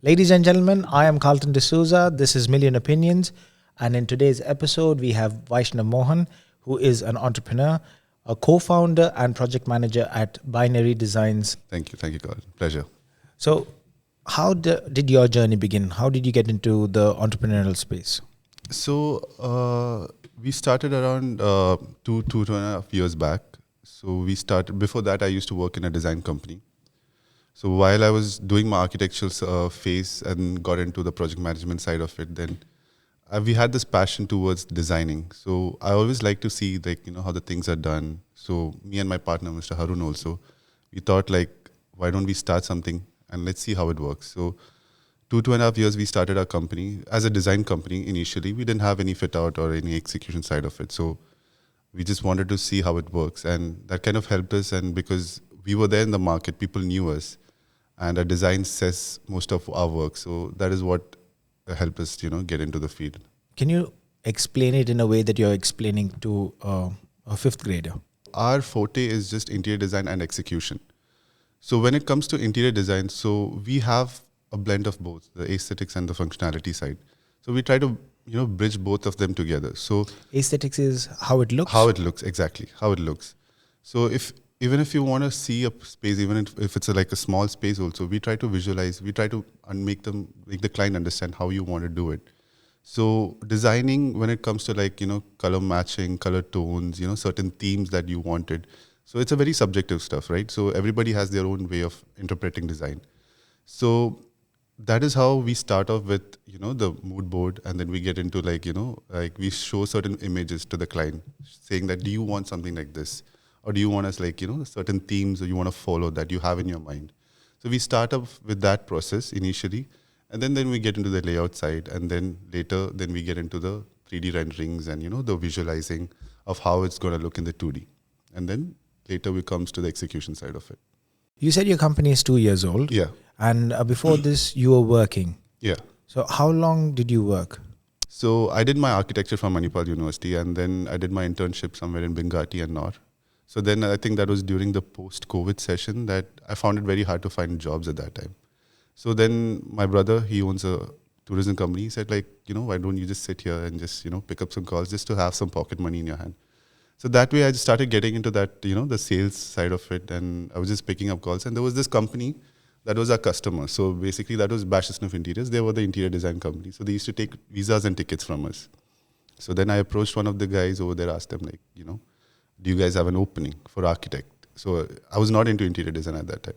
Ladies and gentlemen, I am Carlton D'Souza. This is Million Opinions. And in today's episode, we have Vaishnav Mohan, who is an entrepreneur, a co-founder and project manager at Binary Designs. Thank you, Carlton. Pleasure. So how did your journey begin? How did you get into the entrepreneurial space? So we started around two and a half years back. So we started, before that I used to work in a design company. So while I was doing my architectural phase and got into the project management side of it, then we had this passion towards designing. So I always like to see how the things are done. So me and my partner, Mr. Haroon also, we thought why don't we start something and let's see how it works. So 2.5 years we started our company as a design company initially. We didn't have any fit out or any execution side of it. So we just wanted to see how it works. And that kind of helped us. And because we were there in the market, people knew us. And our design says most of our work. So that is what helped us, get into the field. Can you explain it in a way that you're explaining to a fifth grader? Our forte is just interior design and execution. So when it comes to interior design, so we have a blend of both, the aesthetics and the functionality side. So we try to, bridge both of them together. So aesthetics is how it looks? How it looks, exactly, how it looks. So even if you want to see a space, even if it's a small space also, we try to visualize, we try to make the client understand how you want to do it. So designing, when it comes to color matching, color tones, certain themes that you wanted. So it's a very subjective stuff, right? So everybody has their own way of interpreting design. So that is how we start off with, the mood board, and then we get into we show certain images to the client saying that, do you want something like this? Or do you want us certain themes or you want to follow that you have in your mind? So we start off with that process initially, and then we get into the layout side, and then later we get into the 3D renderings and the visualizing of how it's going to look in the 2D. And then later we comes to the execution side of it. You said your company is 2 years old. Yeah. And before this, you were working. Yeah. So how long did you work? So I did my architecture from Manipal University, and then I did my internship somewhere in Bengati and Nor. So then I think that was during the post-COVID session that I found it very hard to find jobs at that time. So then my brother, he owns a tourism company. He said why don't you just sit here and just, pick up some calls just to have some pocket money in your hand. So that way I just started getting into that, the sales side of it. And I was just picking up calls. And there was this company that was our customer. So basically that was Vaishnav Interiors. They were the interior design company. So they used to take visas and tickets from us. So then I approached one of the guys over there, asked them do you guys have an opening for architect? So I was not into interior design at that time.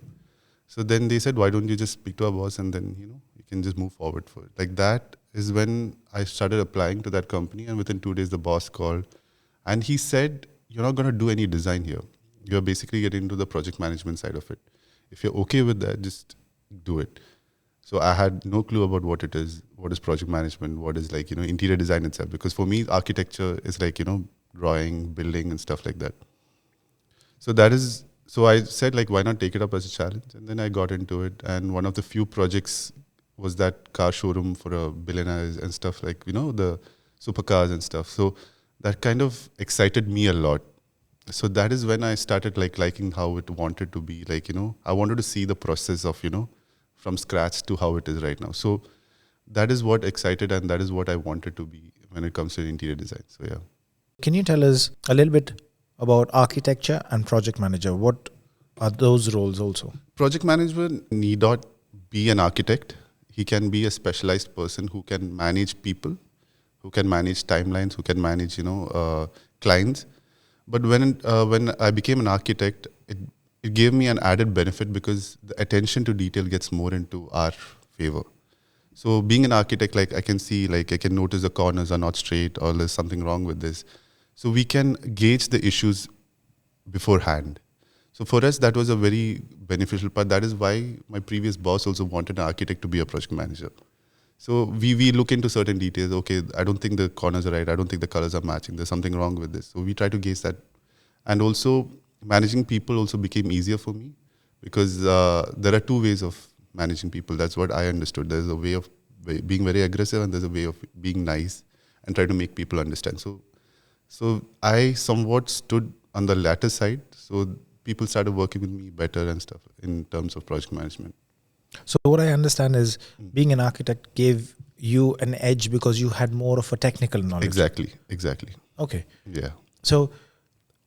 So then they said, why don't you just speak to our boss and then, you can just move forward for it. That is when I started applying to that company, and within 2 days, the boss called and he said, you're not going to do any design here. You're basically getting into the project management side of it. If you're okay with that, just do it. So I had no clue about what it is, what is project management, what is interior design itself. Because for me, architecture is drawing, building and stuff like that. So I said why not take it up as a challenge? And then I got into it. And one of the few projects was that car showroom for a billionaire and stuff the supercars and stuff. So that kind of excited me a lot. So that is when I started liking how it wanted to be. I wanted to see the process of, from scratch to how it is right now. So that is what excited, and that is what I wanted to be when it comes to interior design. So yeah. Can you tell us a little bit about architecture and project manager? What are those roles also? Project management need not be an architect. He can be a specialized person who can manage people, who can manage timelines, who can manage, clients. But when I became an architect, it gave me an added benefit because the attention to detail gets more into our favor. So being an architect, I can see, I can notice the corners are not straight or there's something wrong with this. So we can gauge the issues beforehand. So for us, that was a very beneficial part. That is why my previous boss also wanted an architect to be a project manager. So we look into certain details. Okay, I don't think the corners are right. I don't think the colors are matching. There's something wrong with this. So we try to gauge that. And also managing people also became easier for me because there are two ways of managing people. That's what I understood. There's a way of being very aggressive and there's a way of being nice and try to make people understand. So I somewhat stood on the latter side. So people started working with me better and stuff in terms of project management. So what I understand is being an architect gave you an edge because you had more of a technical knowledge. Exactly. Okay. Yeah. So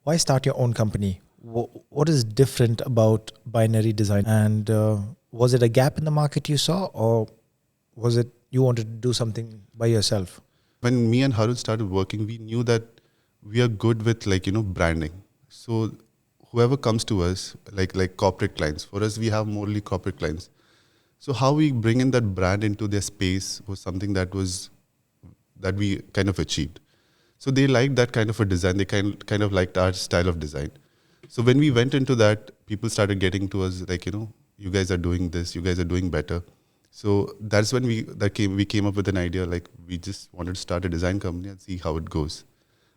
why start your own company? What is different about binary design? And was it a gap in the market you saw, or was it you wanted to do something by yourself? When me and Haroon started working, we knew that we are good with branding. So whoever comes to us, like corporate clients, for us we have morely corporate clients. So how we bring in that brand into their space was something that we kind of achieved. So they liked that kind of a design. They kind of liked our style of design. So when we went into that, people started getting to us like, you guys are doing this, you guys are doing better. So that's when we came up with an idea, like we just wanted to start a design company and see how it goes.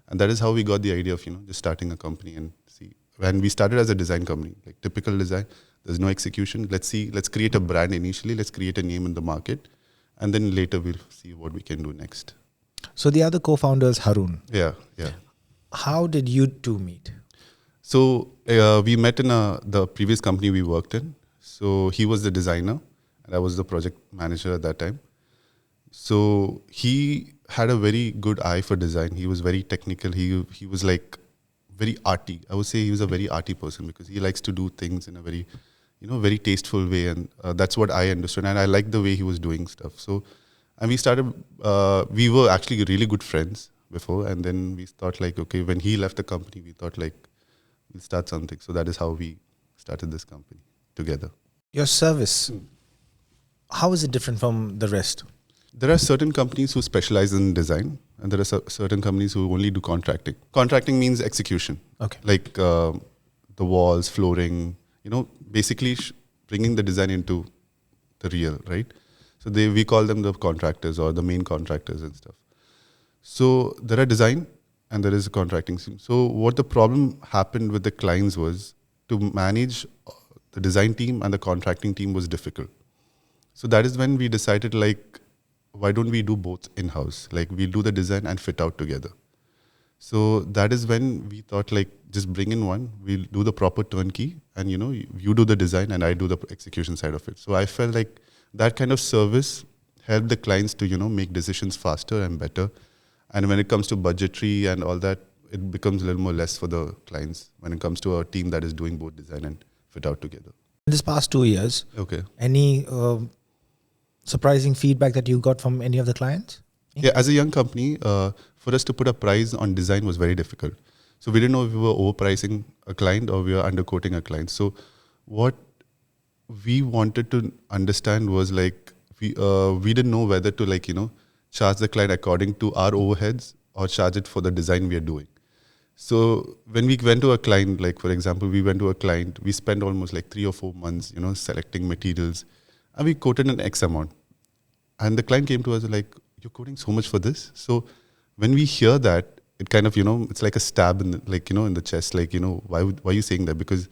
And that is how we got the idea of, just starting a company and see. When we started as a design company, like typical design, there's no execution. Let's create a brand initially, let's create a name in the market, and then later we'll see what we can do next. So the other co-founder is Haroon. Yeah. How did you two meet? So we met in the previous company we worked in. So he was the designer and I was the project manager at that time. So he had a very good eye for design. He was very technical. He was like very arty. I would say he was a very arty person because he likes to do things in a very, very tasteful way. And that's what I understood. And I liked the way he was doing stuff. So, and we started, we were actually really good friends before. And then we thought like, okay, when he left the company, we thought like, we'll start something. So that is how we started this company together. Your service, how is it different from the rest? There are certain companies who specialize in design, and there are certain companies who only do contracting. Contracting means execution. Okay. Like the walls, flooring, basically bringing the design into the real, right? So we call them the contractors or the main contractors and stuff. So there are design and there is a contracting team. So what the problem happened with the clients was to manage the design team and the contracting team was difficult. So that is when we decided like, why don't we do both in-house? Like we'll do the design and fit out together. So that is when we thought like, just bring in one, we'll do the proper turnkey and you do the design and I do the execution side of it. So I felt like that kind of service helped the clients to, make decisions faster and better. And when it comes to budgetary and all that, it becomes a little more less for the clients when it comes to a team that is doing both design and fit out together. In this past 2 years, Okay. any surprising feedback that you got from any of the clients? Yeah, as a young company, for us to put a price on design was very difficult. So we didn't know if we were overpricing a client or we were underquoting a client. So what we wanted to understand was like, we didn't know whether to charge the client according to our overheads or charge it for the design we are doing. So when we went to a client, like for example, we went to a client, we spent almost like 3 or 4 months, selecting materials and we quoted an X amount. And the client came to us like, you're quoting so much for this. So when we hear that, it kind of, it's like a stab in the, in the chest, like, why are you saying that? Because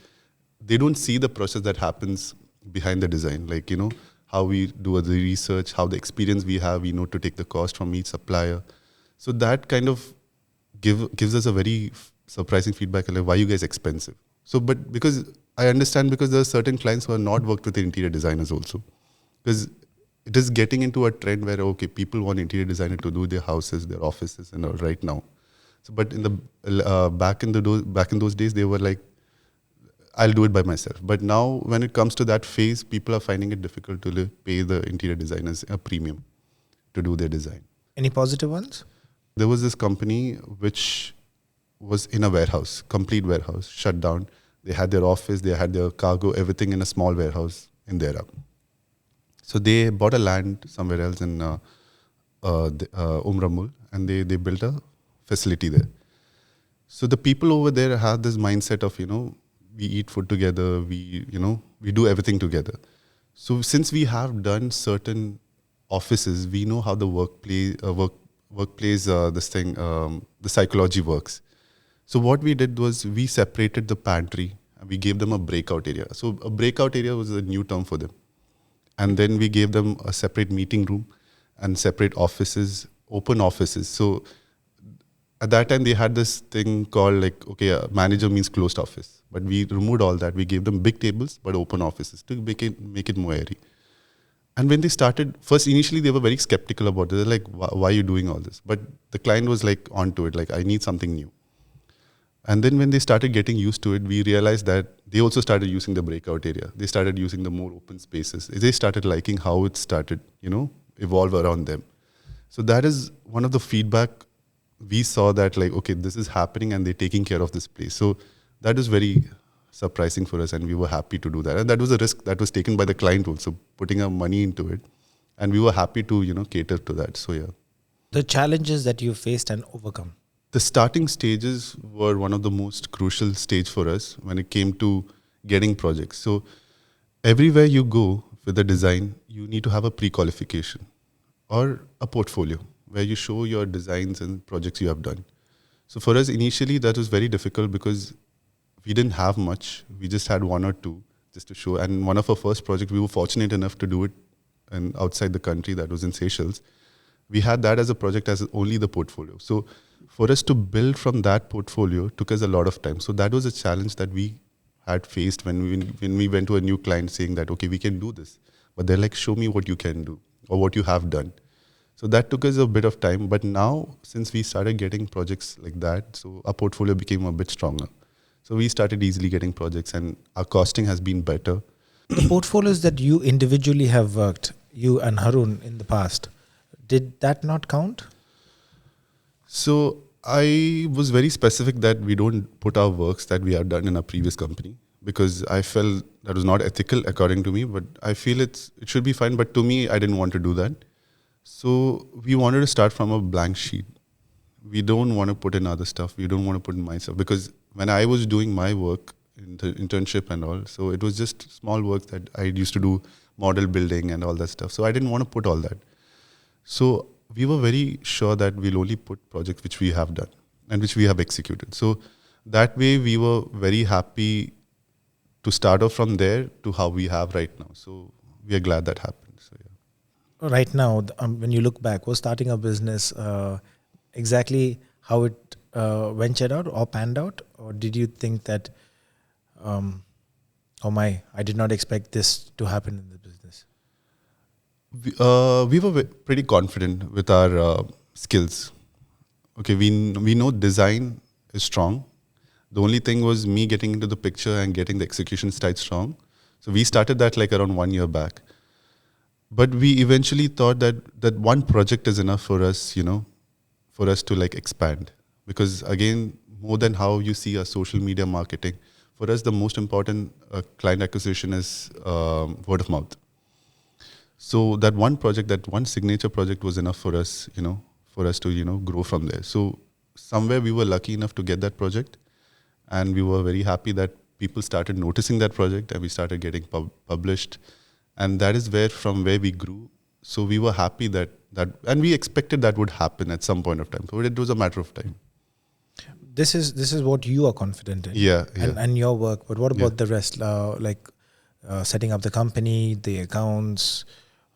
they don't see the process that happens behind the design, like, how we do the research, how the experience we have, we know to take the cost from each supplier. So that kind of gives us a very surprising feedback, like, why are you guys expensive? So, but because I understand, because there are certain clients who have not worked with the interior designers also. Because it is getting into a trend where, okay, people want interior designer to do their houses, their offices and all right now. So, but in the back in those days, they were like, I'll do it by myself. But now when it comes to that phase, people are finding it difficult to pay the interior designers a premium to do their design. Any positive ones? There was this company which was in a warehouse, complete warehouse, shut down. They had their office, they had their cargo, everything in a small warehouse in Dera. So they bought a land somewhere else in Umramul and they built a facility there. So the people over there have this mindset of, we eat food together, we do everything together. So since we have done certain offices, we know how the workplace, the psychology works. So what we did was we separated the pantry and we gave them a breakout area. So a breakout area was a new term for them. And then we gave them a separate meeting room and separate offices, open offices. So at that time, they had this thing called like, okay, a manager means closed office. But we removed all that. We gave them big tables, but open offices to make it more airy. And when they started, first initially they were very skeptical about it. They're like, why are you doing all this? But the client was like onto it, like, I need something new. And then when they started getting used to it, we realized that they also started using the breakout area. They started using the more open spaces. They started liking how it started, evolve around them. So that is one of the feedback we saw, that like, okay, this is happening and they're taking care of this place. So that is very surprising for us, and we were happy to do that. And that was a risk that was taken by the client also, putting our money into it. And we were happy to, cater to that. So yeah. The challenges that you faced and overcome. The starting stages were one of the most crucial stage for us when it came to getting projects. So everywhere you go with a design, you need to have a pre-qualification or a portfolio where you show your designs and projects you have done. So for us initially that was very difficult because we didn't have much. We just had one or two just to show. And one of our first projects, we were fortunate enough to do it outside the country, that was in Seychelles. We had that as a project as only the portfolio. So for us to build from that portfolio took us a lot of time. So that was a challenge that we had faced when we went to a new client saying that, okay, we can do this. But they're like, show me what you can do or what you have done. So that took us a bit of time. But now, since we started getting projects like that, so our portfolio became a bit stronger. So we started easily getting projects and our costing has been better. The portfolios that you individually have worked, you and Haroon in the past, did that not count? So I was very specific that we don't put our works that we have done in our previous company, because I felt that was not ethical according to me, but I feel it should be fine. But to me, I didn't want to do that. So we wanted to start from a blank sheet. We don't want to put in other stuff. We don't want to put in my stuff, because when I was doing my work in the internship and all, so it was just small work that I used to do, model building and all that stuff. So I didn't want to put all that. So we were very sure that we'll only put projects which we have done and which we have executed. So that way we were very happy to start off from there to how we have right now. So we are glad that happened. So yeah. Right now, when you look back, was starting a business exactly how it ventured out or panned out? Or did you think that, I did not expect this to happen in the business? We were pretty confident with our skills. Okay, we know design is strong. The only thing was me getting into the picture and getting the execution style strong. So we started that like around 1 year back. But we eventually thought that one project is enough for us, for us to like expand. Because again, more than how you see our social media marketing, for us the most important client acquisition is word of mouth. So that one project, that one signature project was enough for us, for us to, grow from there. So somewhere we were lucky enough to get that project, and we were very happy that people started noticing that project and we started getting published. And that is from where we grew. So we were happy that and we expected that would happen at some point of time. So it was a matter of time. This is what you are confident in. Yeah. And your work. But what about the rest? Setting up the company, the accounts,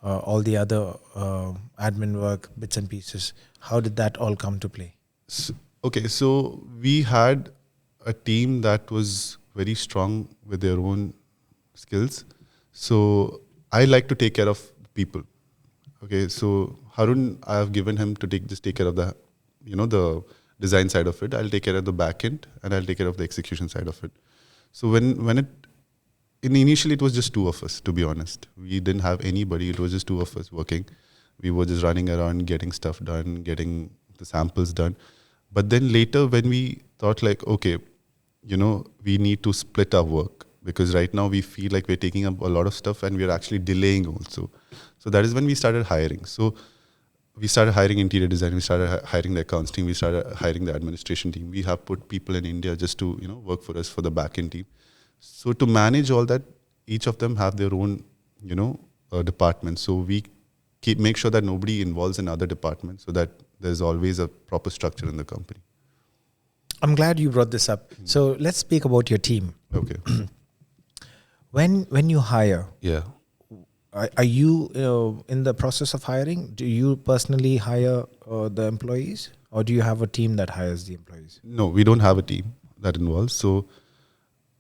all the other admin work, bits and pieces. How did that all come to play? So we had a team that was very strong with their own skills. So I like to take care of people. Okay, so Haroon, I have given him to take care of the, the design side of it. I'll take care of the back end, and I'll take care of the execution side of it. So initially it was just two of us, to be honest. We didn't have anybody. It was just two of us working. We were just running around, getting stuff done, getting the samples done. But then later when we thought like, okay, we need to split our work, because right now we feel like we're taking up a lot of stuff and we're actually delaying also. So that is when we started hiring. So we started hiring interior design, we started hiring the accounts team, we started hiring the administration team. We have put people in India just to, work for us for the back-end team. So to manage all that, each of them have their own, department. So we make sure that nobody involves in other departments, so that there's always a proper structure in the company. I'm glad you brought this up. So let's speak about your team. Okay. When you hire, Yeah. Are you in the process of hiring? Do you personally hire the employees, or do you have a team that hires the employees? No, we don't have a team that involves. So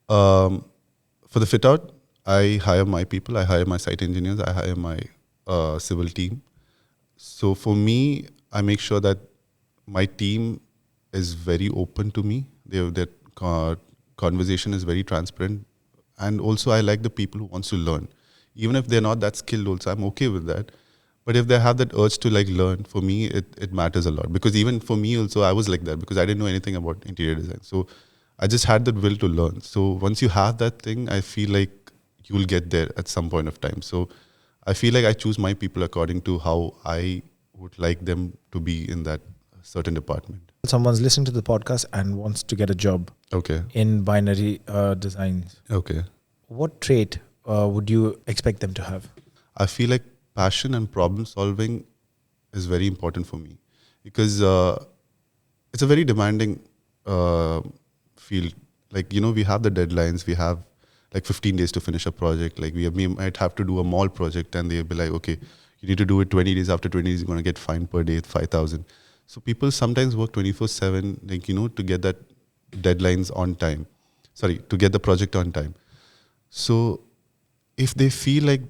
for the fit out, I hire my people. I hire my site engineers. I hire my civil team. So for me, I make sure that my team is very open to me. Their conversation is very transparent, and also I like the people who wants to learn, even if they're not that skilled. Also, I'm okay with that. But if they have that urge to like learn, for me, it matters a lot. Because even for me also, I was like that because I didn't know anything about interior design. So I just had that will to learn. So once you have that thing, I feel like you will get there at some point of time. So I feel like I choose my people according to how I would like them to be in that certain department. Someone's listening to the podcast and wants to get a job Okay. in binary designs. Okay. What trait would you expect them to have? I feel like passion and problem solving is very important for me because it's a very demanding field. Like, we have the deadlines, we have like 15 days to finish a project. Like we might have to do a mall project and they'll be like, okay, you need to do it 20 days. After 20 days, you're going to get fined per day, 5,000. So people sometimes work 24/7, like, to get that deadlines on time. Sorry, to get the project on time. So if they feel like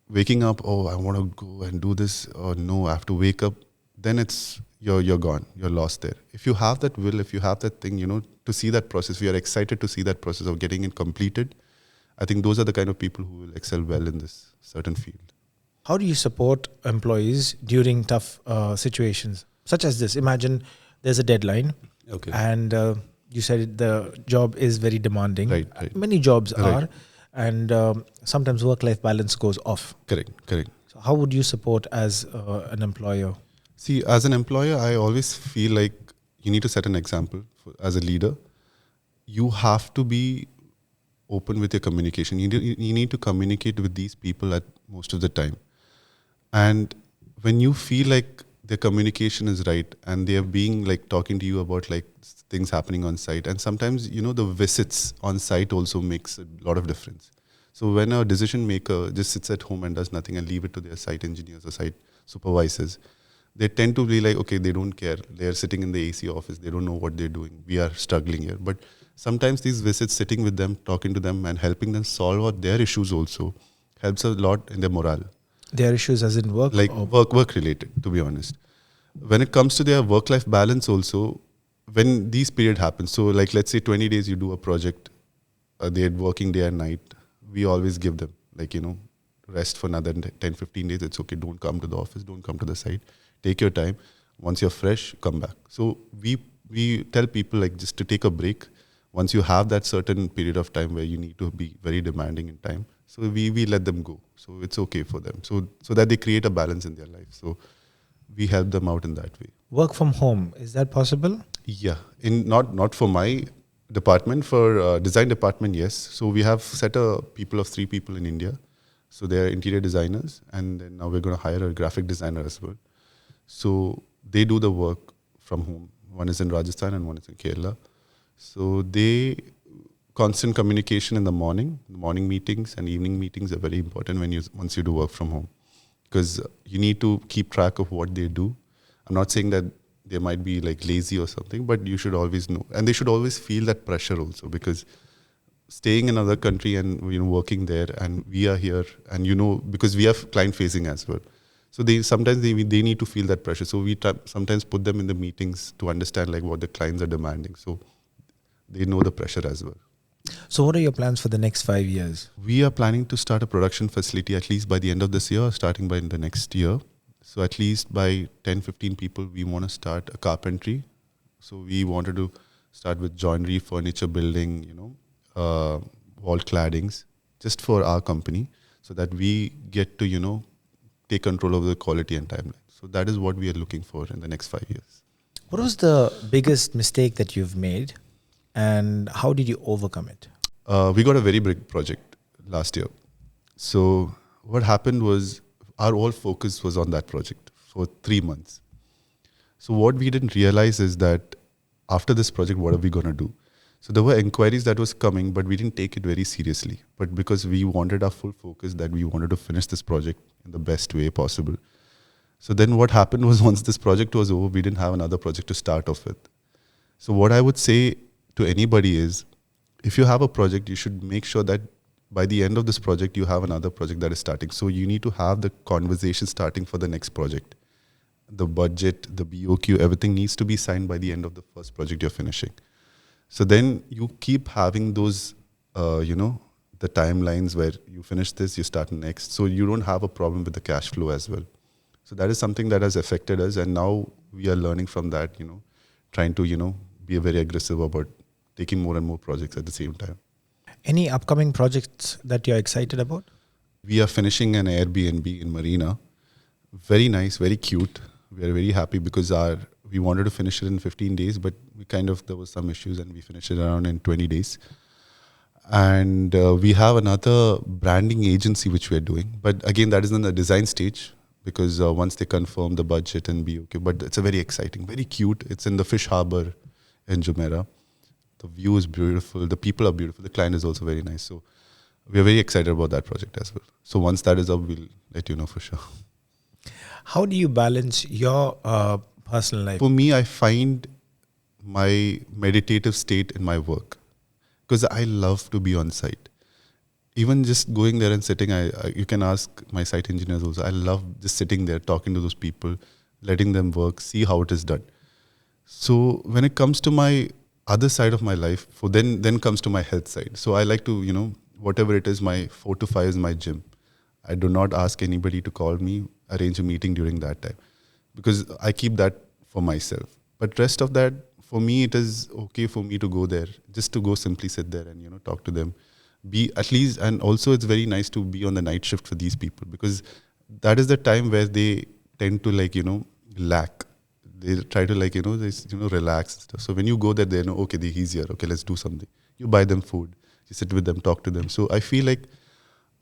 waking up, oh, I want to go and do this, or no, I have to wake up, then it's you're gone, you're lost there. If you have that will, if you have that thing, to see that process, if you're excited to see that process of getting it completed, I think those are the kind of people who will excel well in this certain field. How do you support employees during tough situations such as this? Imagine there's a deadline, Okay. and you said the job is very demanding. Right. Many jobs Right. are, and sometimes work-life balance goes off. Correct. So how would you support as an employer? See, as an employer, I always feel like you need to set an example as a leader. You have to be open with your communication. You need to communicate with these people at most of the time. And when you feel like the communication is right and they are being like talking to you about like things happening on site, and sometimes, the visits on site also makes a lot of difference. So when a decision maker just sits at home and does nothing and leave it to their site engineers or site supervisors, they tend to be like, okay, they don't care. They're sitting in the AC office. They don't know what they're doing. We are struggling here. But sometimes these visits, sitting with them, talking to them and helping them solve out their issues also helps a lot in their morale. Their issues as in work? Like work related, to be honest. When it comes to their work-life balance also, when these period happens, so like let's say 20 days you do a project, they're working day and night, we always give them like, rest for another 10, 15 days. It's okay. Don't come to the office. Don't come to the site. Take your time. Once you're fresh, come back. So we tell people like just to take a break. Once you have that certain period of time where you need to be very demanding in time, so we let them go. So it's okay for them. So that they create a balance in their life. So we help them out in that way. Work from home, is that possible? Yeah, not for my department, for design department, yes. So we have set a people of 3 people in India. So they're interior designers, and then now we're going to hire a graphic designer as well. So they do the work from home. One is in Rajasthan and one is in Kerala. So they constant communication in the morning meetings and evening meetings are very important once you do work from home, because you need to keep track of what they do. I'm not saying that they might be like lazy or something, but you should always know, and they should always feel that pressure also, because staying in another country and working there, and we are here, and because we are client facing as well. So sometimes they need to feel that pressure. So we sometimes put them in the meetings to understand like what the clients are demanding. So they know the pressure as well. So what are your plans for the next 5 years? We are planning to start a production facility at least by the end of this year, starting by the next year. So at least by 10, 15 people, we want to start a carpentry. So we wanted to start with joinery, furniture building, wall claddings, just for our company, so that we get to, take control of the quality and timeline. So that is what we are looking for in the next 5 years. What was the biggest mistake that you've made, and how did you overcome it? We got a very big project last year. So what happened was our whole focus was on that project for 3 months. So what we didn't realize is that after this project, what are we going to do? So there were inquiries that was coming, but we didn't take it very seriously. But because we wanted our full focus, that we wanted to finish this project in the best way possible. So then what happened was, once this project was over, we didn't have another project to start off with. So what I would say to anybody is, if you have a project, you should make sure that by the end of this project, you have another project that is starting. So you need to have the conversation starting for the next project. The budget, the BOQ, everything needs to be signed by the end of the first project you're finishing. So then you keep having those, the timelines where you finish this, you start next. So you don't have a problem with the cash flow as well. So that is something that has affected us. And now we are learning from that, trying to, be very aggressive about taking more and more projects at the same time. Any upcoming projects that you're excited about? We are finishing an Airbnb in Marina. Very nice, very cute. We are very happy because we wanted to finish it in 15 days, but there was some issues and we finished it around in 20 days. And we have another branding agency which we are doing. But again, that is in the design stage because once they confirm the budget and be okay. But it's a very exciting, very cute. It's in the Fish Harbour in Jumeirah. The view is beautiful. The people are beautiful. The client is also very nice. So we are very excited about that project as well. So once that is up, we'll let you know for sure. How do you balance your personal life? For me, I find my meditative state in my work because I love to be on site. Even just going there and sitting, you can ask my site engineers also. I love just sitting there, talking to those people, letting them work, see how it is done. So when it comes to my other side of my life, then comes to my health side. So I like to, whatever it is, my 4 to 5 is my gym. I do not ask anybody to call me, arrange a meeting during that time because I keep that for myself. But rest of that, for me, it is okay for me to go there, just to go simply sit there and, talk to them. Be at least, and also it's very nice to be on the night shift for these people because that is the time where they tend to lack. They try to relax and stuff. So when you go there, they know, okay, he's here. Okay, let's do something. You buy them food, you sit with them, talk to them. So I feel like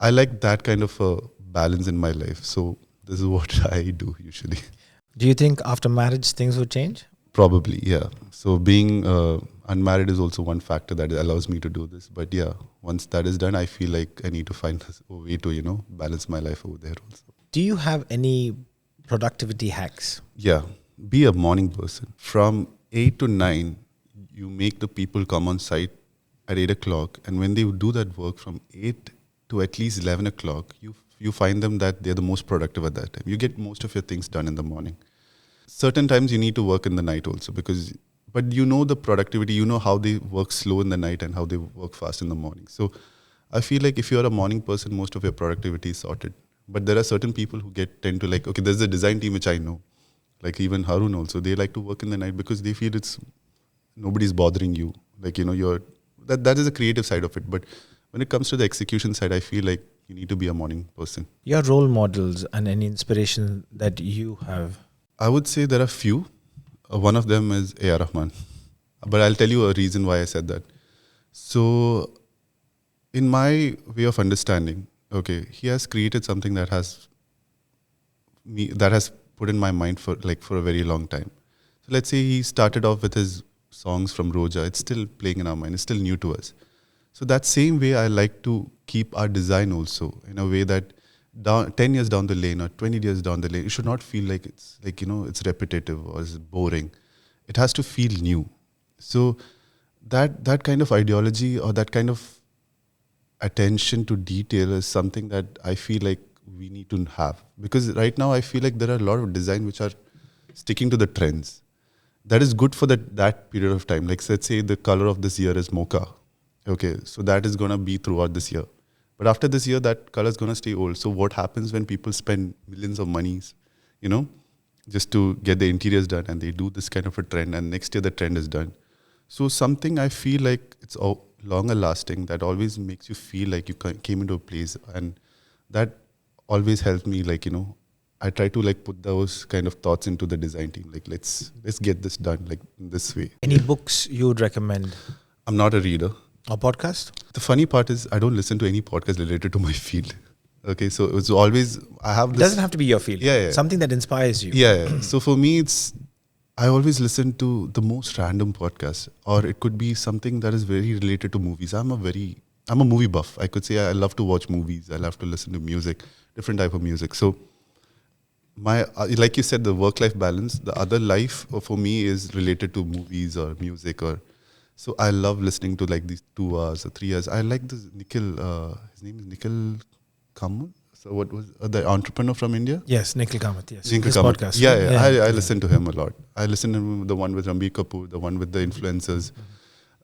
I like that kind of a balance in my life. So this is what I do usually. Do you think after marriage things will change? Probably, yeah. So being unmarried is also one factor that allows me to do this. But yeah, once that is done, I feel like I need to find a way to, balance my life over there also. Do you have any productivity hacks? Yeah. Be a morning person. From 8 to 9, you make the people come on site at 8 o'clock. And when they do that work from 8 to at least 11 o'clock, you find them that they're the most productive at that time. You get most of your things done in the morning. Certain times you need to work in the night also but the productivity, how they work slow in the night and how they work fast in the morning. So I feel like if you're a morning person, most of your productivity is sorted. But there are certain people who tend to okay, there's a design team which I know. Like even Haroon also, they like to work in the night because they feel nobody's bothering you. That is a creative side of it. But when it comes to the execution side, I feel like you need to be a morning person. Your role models and any inspiration that you have? I would say there are few. One of them is A.R. Rahman. But I'll tell you a reason why I said that. So in my way of understanding, okay, he has created something that has put in my mind for a very long time. So let's say he started off with his songs from Roja. It's still playing in our mind. It's still new to us. So that same way, I like to keep our design also in a way that 10 years down the lane or 20 years down the lane, it should not feel like it's it's repetitive or it's boring. It has to feel new. So that kind of ideology or that kind of attention to detail is something that I feel like we need to have. Because right now I feel like there are a lot of design which are sticking to the trends. That is good for that period of time. Like let's say the color of this year is mocha. Okay, so that is going to be throughout this year. But after this year, that color is going to stay old. So what happens when people spend millions of monies, just to get the interiors done and they do this kind of a trend and next year the trend is done. So something I feel like it's longer lasting that always makes you feel like you came into a place, and that always helps me I try to put those kind of thoughts into the design team. Let's get this done in this way. Any books you would recommend? I'm not a reader. Or podcast? The funny part is I don't listen to any podcast related to my field. Okay, so it's always, I have this. It doesn't have to be your field. Yeah. Something that inspires you. Yeah. So for me, I always listen to the most random podcast, or it could be something that is very related to movies. I'm a movie buff. I could say I love to watch movies. I love to listen to music, different type of music. So my, like you said, the work-life balance, the other life for me is related to movies or music or So I love listening to like these 2 hours or 3 hours. I like this Nikhil, his name is Nikhil Kamal. So what was the entrepreneur from India? Yes, Nikhil Kamath. Yes, Nikhil his Kamath. podcast. Yeah, Right? yeah. I listen to him a lot. I listen to the one with Ranbir Kapoor, the one with the influencers.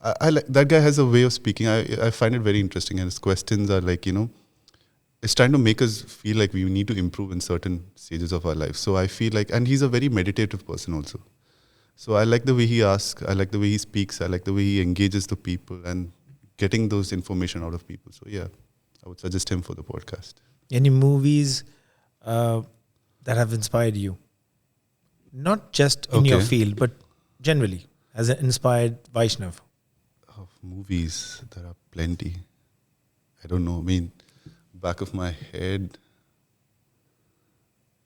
I like that guy has a way of speaking. I find it very interesting, and his questions are like, it's trying to make us feel like we need to improve in certain stages of our life. So I feel like, and he's a very meditative person also. So I like the way he asks, I like the way he speaks, I like the way he engages the people and getting those information out of people. So yeah, I would suggest him for the podcast. Any movies that have inspired you? Not just in your Okay. field, but generally, as an inspired Vaishnav. Of movies, there are plenty. I don't know. I mean, back of my head,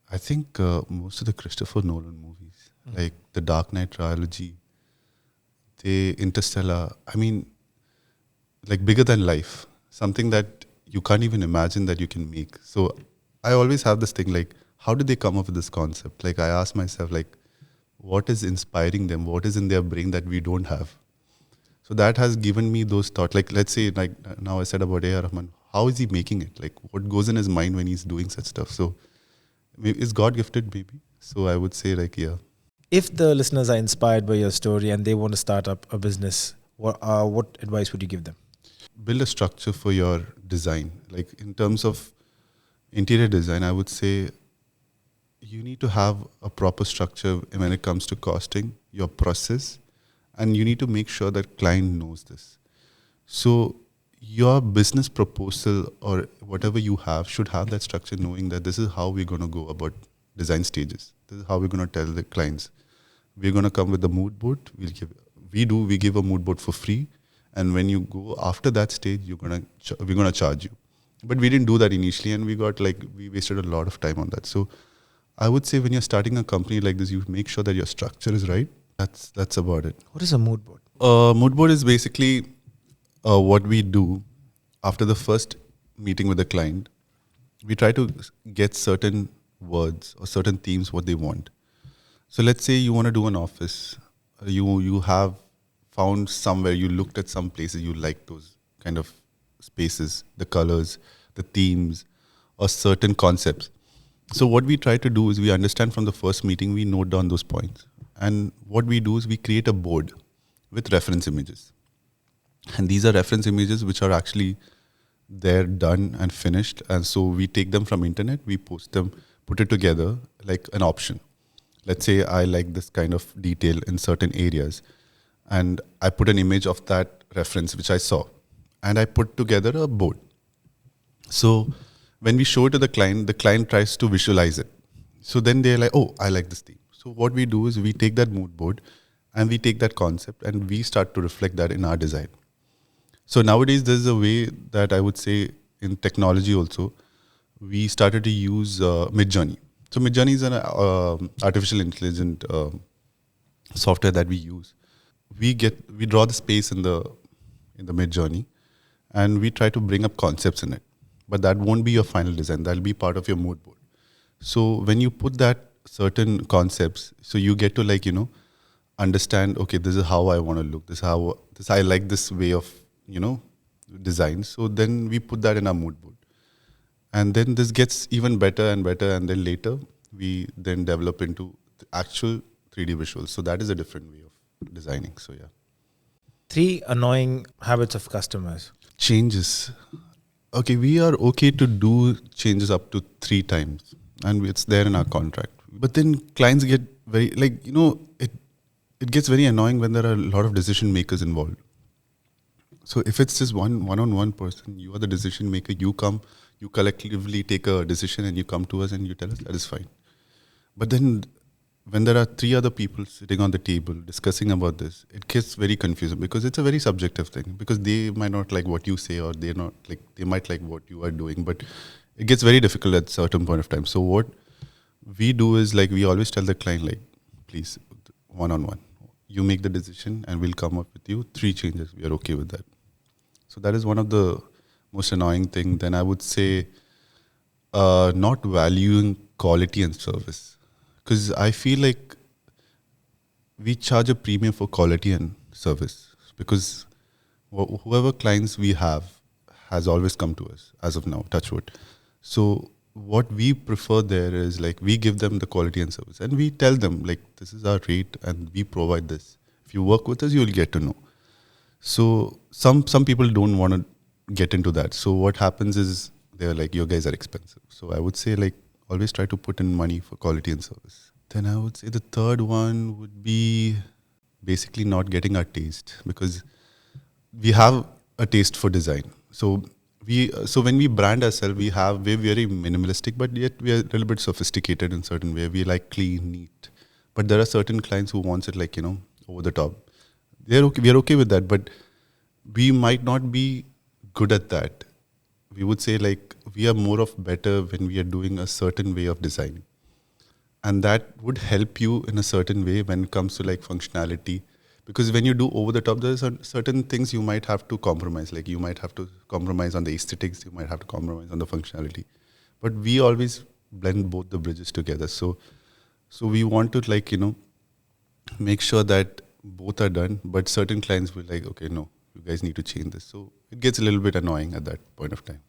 I think most of the Christopher Nolan movies, like the Dark Knight trilogy, the Interstellar, I mean, like bigger than life, something that you can't even imagine that you can make. So I always have this thing like, how did they come up with this concept? Like I ask myself, like, what is inspiring them? What is in their brain that we don't have? So that has given me those thoughts. Like, let's say, like now I said about A.R. Rahman, how is he making it? Like, what goes in his mind when he's doing such stuff? So, is God gifted, maybe? So I would say, like, yeah. If the listeners are inspired by your story and they want to start up a business, what advice would you give them? Build a structure for your design. Like, in terms of interior design, I would say you need to have a proper structure when it comes to costing, your process, and you need to make sure that client knows this. So your business proposal or whatever you have should have that structure, knowing that this is how we're going to go about design stages. This is how we're going to tell the clients. We're going to come with the mood board. We give a mood board for free, and when you go after that stage, we're going to charge you. But we didn't do that initially, and we wasted a lot of time on that. So I would say when you're starting a company like this, you make sure that your structure is right. That's about it. What is a mood board? Mood board is basically what we do after the first meeting with the client. We try to get certain words or certain themes what they want. So let's say you want to do an office. You have found somewhere, you looked at some places, you like those kind of spaces, the colors, the themes, or certain concepts. So what we try to do is we understand from the first meeting, we note down those points. And what we do is we create a board with reference images. And these are reference images which are actually there, done and finished. And so we take them from internet, we post them, put it together like an option. Let's say I like this kind of detail in certain areas. And I put an image of that reference which I saw. And I put together a board. So when we show it to the client tries to visualize it. So then they're like, oh, I like this theme. So what we do is we take that mood board and we take that concept and we start to reflect that in our design. So nowadays there's a way that I would say in technology also, we started to use Midjourney. So Midjourney is an artificial intelligent software that we use. We draw the space in the Midjourney and we try to bring up concepts in it. But that won't be your final design. That'll be part of your mood board. So when you put that certain concepts, so you get to understand, okay, this is how I want to look. I like this way of, design. So then we put that in our mood board. And then this gets even better and better. And then later we then develop into the actual 3D visuals. So that is a different way of designing. So yeah. 3 annoying habits of customers. Changes. Okay, we are okay to do changes up to 3 times, and it's there in our contract. But then clients get very, it gets very annoying when there are a lot of decision makers involved. So if it's just one-on-one person, you are the decision maker, you come, you collectively take a decision and you come to us and you tell us that is fine. But then when there are 3 other people sitting on the table discussing about this, it gets very confusing because it's a very subjective thing, because they might not like what you say, or they might like what you are doing, but it gets very difficult at a certain point of time. So what we do is we always tell the client, please, one-on-one, you make the decision and we'll come up with you 3 changes. We are okay with that. So that is one of the most annoying thing. Then I would say not valuing quality and service. Because I feel like we charge a premium for quality and service. because whoever clients we have has always come to us as of now, touch wood. So what we prefer there is like we give them the quality and service, and we tell them like this is our rate and we provide this. If you work with us, you will get to know. So some people don't want to get into that. So what happens is they're like, your guys are expensive. So I would say like always try to put in money for quality and service. Then I would say the third one would be basically not getting our taste, because we have a taste for design. So when we brand ourselves, we're very minimalistic, but yet we are a little bit sophisticated in certain way. We like clean, neat. But there are certain clients who wants it like, over the top. We are okay with that, but we might not be good at that. We would say like we are more of better when we are doing a certain way of designing. And that would help you in a certain way when it comes to like functionality. Because when you do over the top, there are certain things you might have to compromise. Like you might have to compromise on the aesthetics, you might have to compromise on the functionality. But we always blend both the bridges together. So we want to like, make sure that both are done. But certain clients will like, okay, no, you guys need to change this. So it gets a little bit annoying at that point of time.